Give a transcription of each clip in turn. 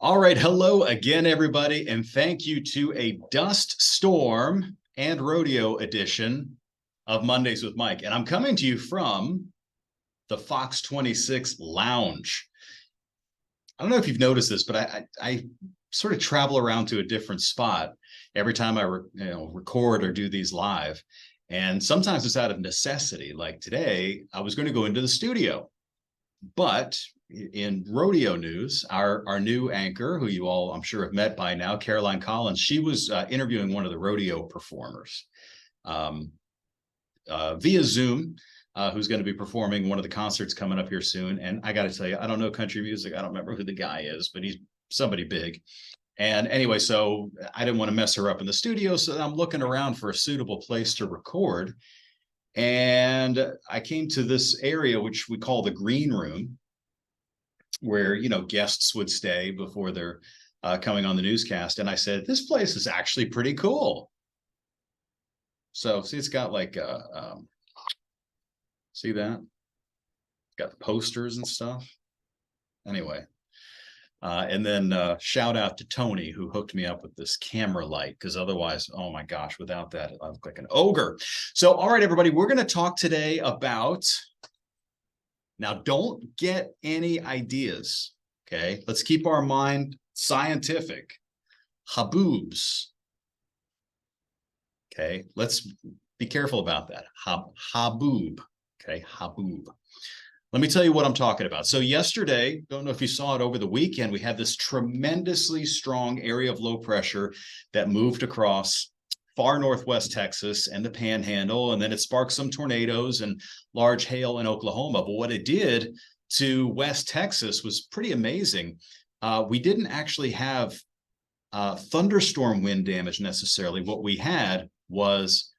All right. Hello again, everybody. And thank you to a dust storm and rodeo edition of Mondays with Mike. And I'm coming to you from the Fox 26 Lounge. I don't know if you've noticed this, but I sort of travel around to a different spot every time I record or do these live. And sometimes it's out of necessity. Like today, I was going to go into the studio, but in rodeo news, our new anchor, who you all I'm sure have met by now, Caroline Collins, she was interviewing one of the rodeo performers um, via Zoom, who's going to be performing one of the concerts coming up here soon. And I got to tell you, I don't know country music. I don't remember who the guy is, but he's somebody big. And anyway, so I didn't want to mess her up in the studio, so I'm looking around for a suitable place to record. And I came to this area, which we call the green room, where guests would stay before they're coming on the newscast. And I said, this place is actually pretty cool. So see, it's got like see that? It's got the posters and stuff. Anyway, and then shout out to Tony, who hooked me up with this camera light, because otherwise, oh my gosh, without that, I look like an ogre. So, all right, everybody, we're going to talk today about, now don't get any ideas, okay? Let's keep our mind scientific. Haboobs. Okay, let's be careful about that. Haboob, okay, haboob. Let me tell you what I'm talking about. So yesterday, don't know if you saw it over the weekend, we had this tremendously strong area of low pressure that moved across far northwest Texas and the Panhandle, and then it sparked some tornadoes and large hail in Oklahoma. But what it did to West Texas was pretty amazing. We didn't actually have thunderstorm wind damage necessarily. What we had was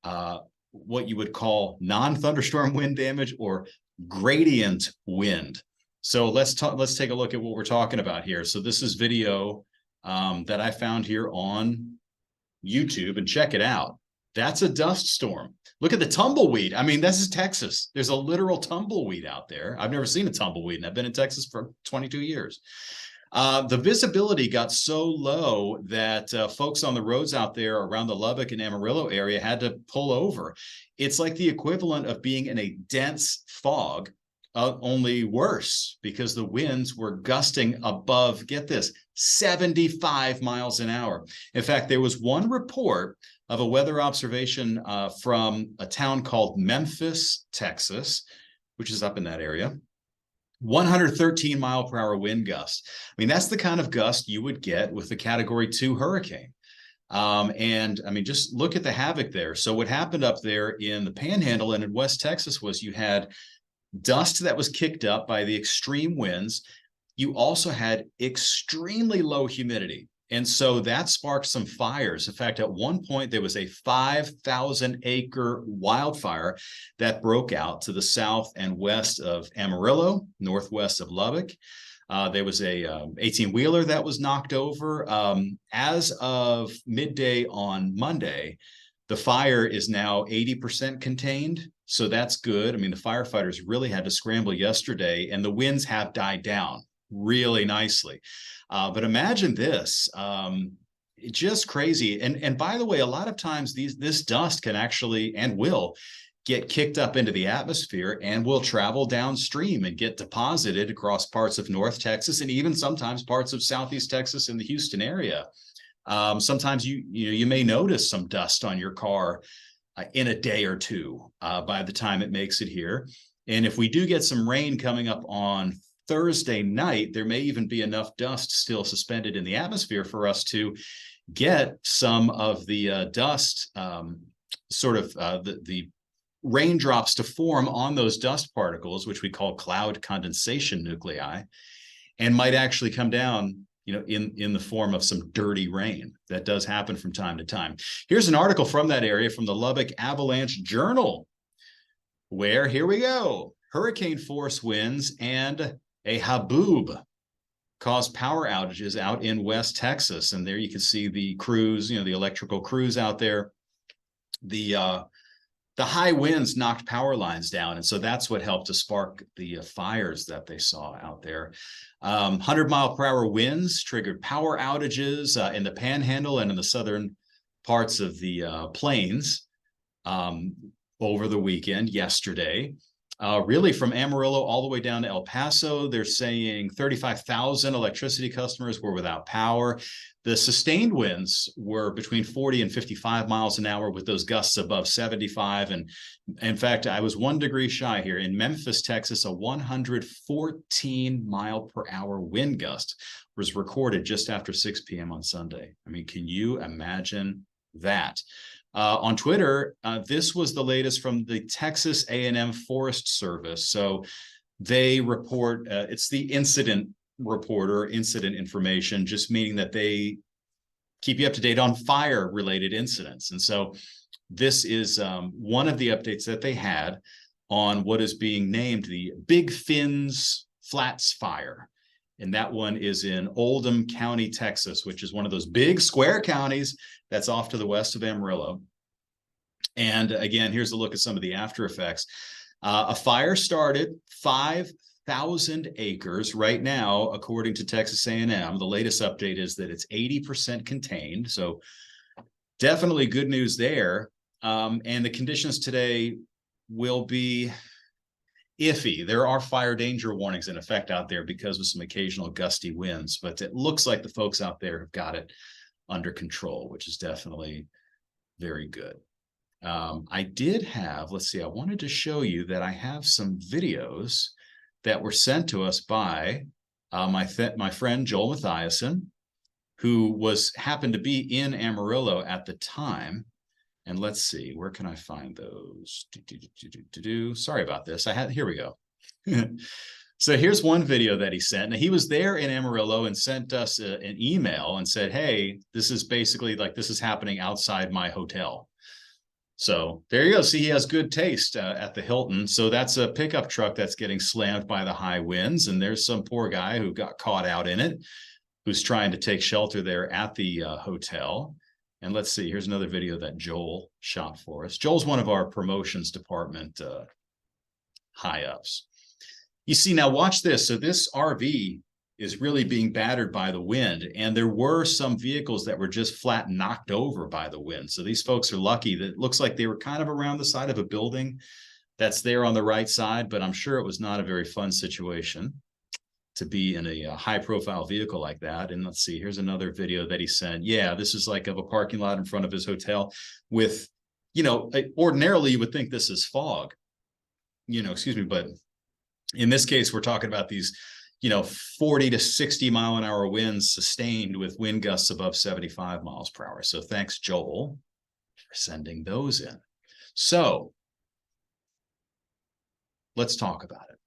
what you would call non-thunderstorm wind damage, or gradient wind. So let's take a look at what we're talking about here. So this is video that I found here on YouTube, and check it out. That's a dust storm. Look at the tumbleweed. I mean, this is Texas. There's a literal tumbleweed out there. I've never seen a tumbleweed, and I've been in Texas for 22 years. The visibility got so low that folks on the roads out there around the Lubbock and Amarillo area had to pull over. It's like the equivalent of being in a dense fog, only worse, because the winds were gusting above, get this, 75 miles an hour. In fact, there was one report of a weather observation from a town called Memphis, Texas, which is up in that area. 113 mile per hour wind gust. I mean, that's the kind of gust you would get with a Category 2 hurricane. And I mean, just look at the havoc there. So what happened up there in the Panhandle and in West Texas was you had dust that was kicked up by the extreme winds. You also had extremely low humidity. And so that sparked some fires. In fact, at one point, there was a 5,000 acre wildfire that broke out to the south and west of Amarillo, northwest of Lubbock. There was a 18-wheeler that was knocked over. As of midday on Monday, the fire is now 80% contained. So that's good. I mean, the firefighters really had to scramble yesterday, and the winds have died down really nicely. But imagine this, just crazy. And by the way, a lot of times this dust can actually and will get kicked up into the atmosphere and will travel downstream and get deposited across parts of North Texas and even sometimes parts of Southeast Texas in the Houston area. Sometimes you may notice some dust on your car in a day or two by the time it makes it here. And if we do get some rain coming up on Thursday night, there may even be enough dust still suspended in the atmosphere for us to get some of the dust, the raindrops to form on those dust particles, which we call cloud condensation nuclei, and might actually come down, in the form of some dirty rain. That does happen from time to time. Here's an article from that area from the Lubbock Avalanche Journal, where, here we go, hurricane force winds and a haboob caused power outages out in West Texas. And there you can see the crews, the electrical crews out there. The the high winds knocked power lines down. And so that's what helped to spark the fires that they saw out there. 100-mile-per-hour winds triggered power outages in the Panhandle and in the southern parts of the plains over the weekend yesterday. Really from Amarillo all the way down to El Paso, they're saying 35,000 electricity customers were without power. The sustained winds were between 40 and 55 miles an hour with those gusts above 75. And in fact, I was 1 degree shy here. In Memphis, Texas, a 114 mile per hour wind gust was recorded just after 6 p.m. on Sunday. I mean, can you imagine that? On Twitter, this was the latest from the Texas A&M Forest Service. So they report, it's the incident reporter, incident information, just meaning that they keep you up to date on fire-related incidents. And so this is one of the updates that they had on what is being named the Big Fins Flats Fire. And that one is in Oldham County, Texas, which is one of those big square counties that's off to the west of Amarillo. And again, here's a look at some of the after effects. A fire started 5,000 acres right now, according to Texas A&M. The latest update is that it's 80% contained. So definitely good news there. And the conditions today will be iffy. There are fire danger warnings in effect out there because of some occasional gusty winds, but it looks like the folks out there have got it under control, which is definitely very good. I did have, let's see, I wanted to show you that I have some videos that were sent to us by my friend Joel Mathiasen, who happened to be in Amarillo at the time. And let's see, where can I find those? Sorry about this. Here we go. So here's one video that he sent. Now, he was there in Amarillo and sent us an email and said, hey, this is basically like, this is happening outside my hotel. So there you go. See, he has good taste at the Hilton. So that's a pickup truck that's getting slammed by the high winds. And there's some poor guy who got caught out in it, who's trying to take shelter there at the hotel. And let's see, here's another video that Joel shot for us. Joel's one of our promotions department high ups. You see, now watch this. So this RV is really being battered by the wind. And there were some vehicles that were just flat knocked over by the wind. So these folks are lucky that it looks like they were kind of around the side of a building that's there on the right side, but I'm sure it was not a very fun situation to be in a high profile vehicle like that. And let's see, here's another video that he sent. Yeah, this is like of a parking lot in front of his hotel with, you know, ordinarily you would think this is fog, you know, excuse me, but in this case, we're talking about these, you know, 40 to 60 mile an hour winds sustained with wind gusts above 75 miles per hour. So thanks, Joel, for sending those in. So let's talk about it.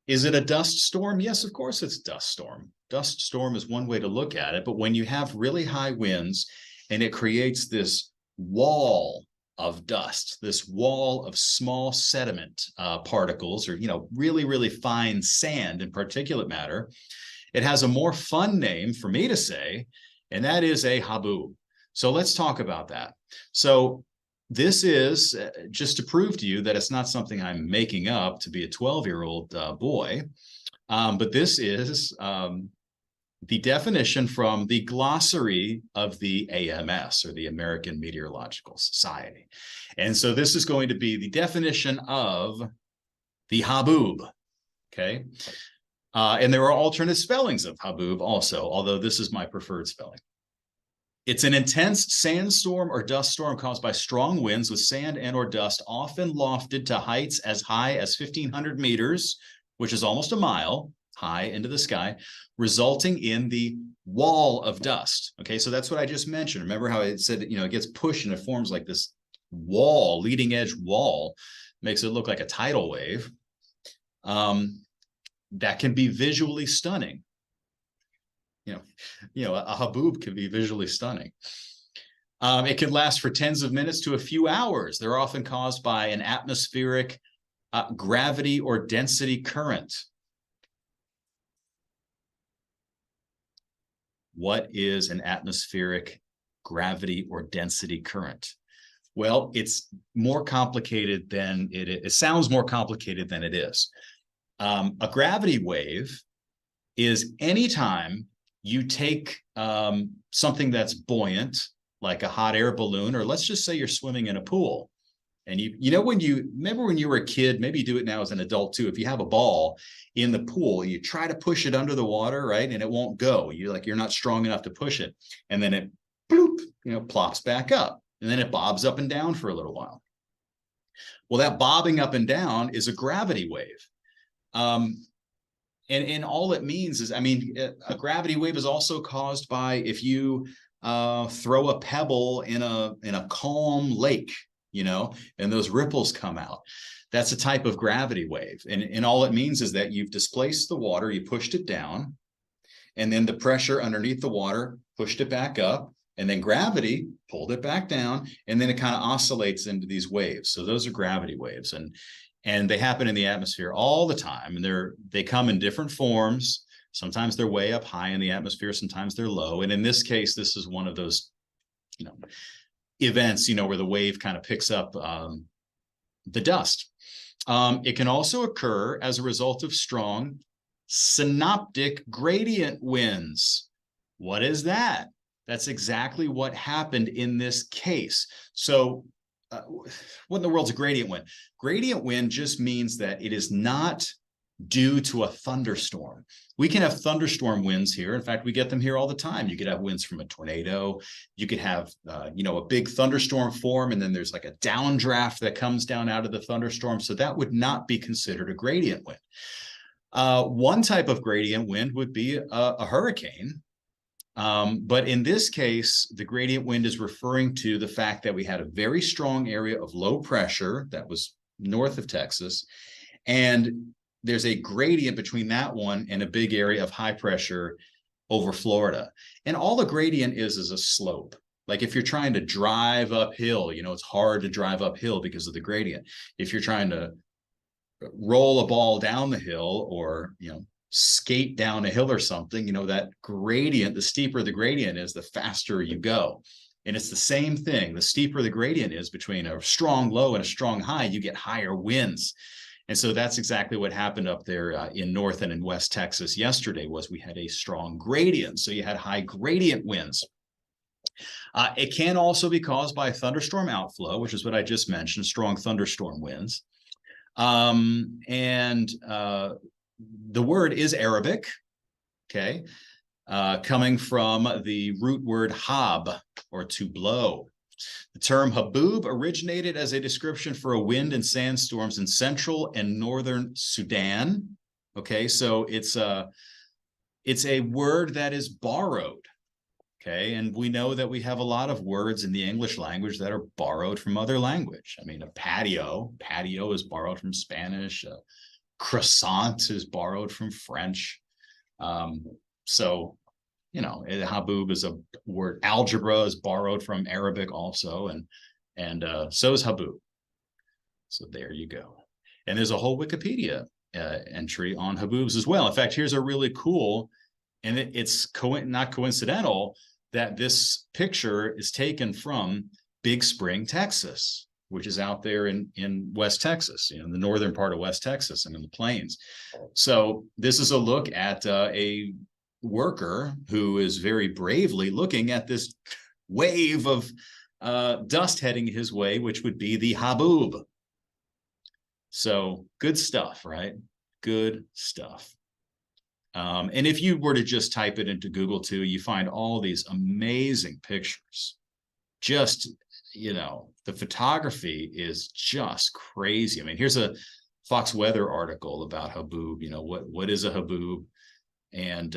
Is it a dust storm? Yes, of course it's a dust storm. Dust storm is one way to look at it, but when you have really high winds and it creates this wall of dust, this wall of small sediment particles, or, you know, really, really fine sand and particulate matter, it has a more fun name for me to say, and that is a haboob. So let's talk about that. So this is just to prove to you that it's not something I'm making up to be a 12-year-old boy, but this is the definition from the glossary of the AMS, or the American Meteorological Society. And so this is going to be the definition of the haboob, okay? And there are alternate spellings of haboob also, although this is my preferred spelling. It's an intense sandstorm or dust storm caused by strong winds with sand and or dust, often lofted to heights as high as 1,500 meters, which is almost a mile high into the sky, resulting in the wall of dust. Okay, so that's what I just mentioned. Remember how it said, you know, it gets pushed and it forms like this wall, leading edge wall, makes it look like a tidal wave. That can be visually stunning. You know, a haboob can be visually stunning. It can last for tens of minutes to a few hours. They're often caused by an atmospheric gravity or density current. What is an atmospheric gravity or density current? Well, it's more complicated than it sounds more complicated than it is. A gravity wave is anytime you take something that's buoyant, like a hot air balloon, or let's just say you're swimming in a pool. And you know, when you remember when you were a kid, maybe you do it now as an adult too. If you have a ball in the pool, you try to push it under the water, right? And it won't go. You're not strong enough to push it. And then it bloop, plops back up. And then it bobs up and down for a little while. Well, that bobbing up and down is a gravity wave. And all it means is, I mean, a gravity wave is also caused by if you throw a pebble in a calm lake, and those ripples come out. That's a type of gravity wave. And all it means is that you've displaced the water, you pushed it down, and then the pressure underneath the water pushed it back up, and then gravity pulled it back down, and then it kind of oscillates into these waves. So those are gravity waves, and they happen in the atmosphere all the time, and they come in different forms. Sometimes they're way up high in the atmosphere, sometimes they're low. And in this case, this is one of those, events, where the wave kind of picks up the dust. It can also occur as a result of strong synoptic gradient winds. What is that? That's exactly what happened in this case. So what in the world's a gradient wind? Gradient wind just means that it is not due to a thunderstorm. We can have thunderstorm winds here. In fact, we get them here all the time. You could have winds from a tornado. You could have, a big thunderstorm form, and then there's like a downdraft that comes down out of the thunderstorm. So that would not be considered a gradient wind. One type of gradient wind would be a hurricane. But in this case, the gradient wind is referring to the fact that we had a very strong area of low pressure that was north of Texas, and there's a gradient between that one and a big area of high pressure over Florida. And all the gradient is a slope. Like if you're trying to drive uphill, it's hard to drive uphill because of the gradient. If you're trying to roll a ball down the hill or, skate down a hill or something, that gradient, the steeper the gradient is, the faster you go. And it's the same thing. The steeper the gradient is between a strong low and a strong high, you get higher winds. And so that's exactly what happened up there in North and in West Texas yesterday. Was we had a strong gradient. So you had high gradient winds. It can also be caused by thunderstorm outflow, which is what I just mentioned, strong thunderstorm winds. The word is Arabic, okay, coming from the root word hab, or to blow. The term haboob originated as a description for a wind and sandstorms in central and northern Sudan. Okay, so it's a word that is borrowed. Okay, and we know that we have a lot of words in the English language that are borrowed from other language. I mean, a patio is borrowed from Spanish. Croissant is borrowed from French. Haboob is a word. Algebra is borrowed from Arabic also, and so is haboob. So there you go. And there's a whole Wikipedia entry on haboobs as well. In fact, here's a really cool, and it's not coincidental that this picture is taken from Big Spring, Texas, which is out there in West Texas, in the northern part of West Texas and in the plains. So this is a look at a worker who is very bravely looking at this wave of dust heading his way, which would be the haboob. So good stuff, right? Good stuff. And if you were to just type it into Google too, you find all these amazing pictures. Just, the photography is just crazy. I mean, here's a Fox Weather article about haboob. What is a haboob? And,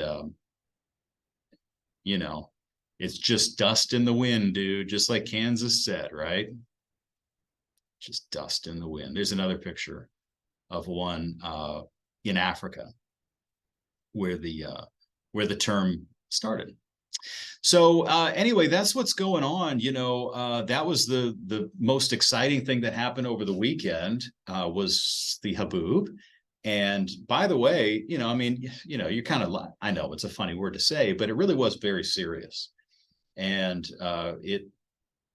it's just dust in the wind, dude, just like Kansas said, right? Just dust in the wind. There's another picture of one in Africa where the term started. So anyway, that's what's going on. That was the most exciting thing that happened over the weekend was the haboob. And by the way, you're kind of, I know it's a funny word to say, but it really was very serious. and it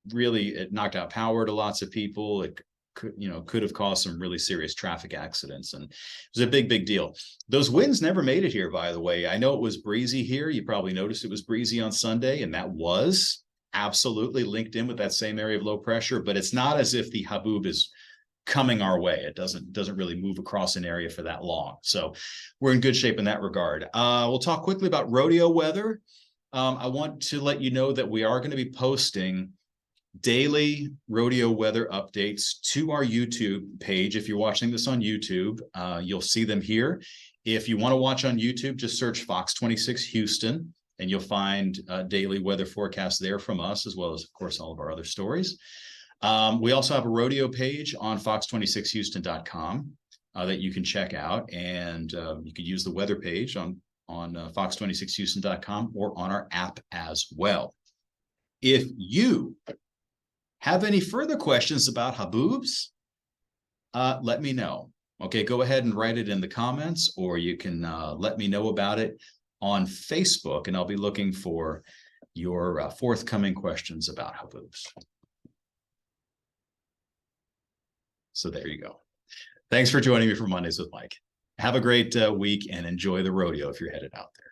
knocked out power to lots of people. It could have caused some really serious traffic accidents, and it was a big deal. Those winds never made it here, by the way. I know it was breezy here. You probably noticed it was breezy on Sunday, and that was absolutely linked in with that same area of low pressure, but it's not as if the Haboob is coming our way. It doesn't really move across an area for that long. So we're in good shape in that regard. We'll talk quickly about rodeo weather. I want to let you know that we are going to be posting daily rodeo weather updates to our YouTube page. If you're watching this on YouTube, you'll see them here. If you want to watch on YouTube, just search Fox 26 Houston, and you'll find daily weather forecasts there from us, as well as, of course, all of our other stories. We also have a rodeo page on fox26houston.com that you can check out, and you could use the weather page on fox26houston.com or on our app as well. If you have any further questions about haboobs, let me know. Okay, go ahead and write it in the comments, or you can let me know about it on Facebook, and I'll be looking for your forthcoming questions about haboobs. So there you go. Thanks for joining me for Mondays with Mike. Have a great week and enjoy the rodeo if you're headed out there.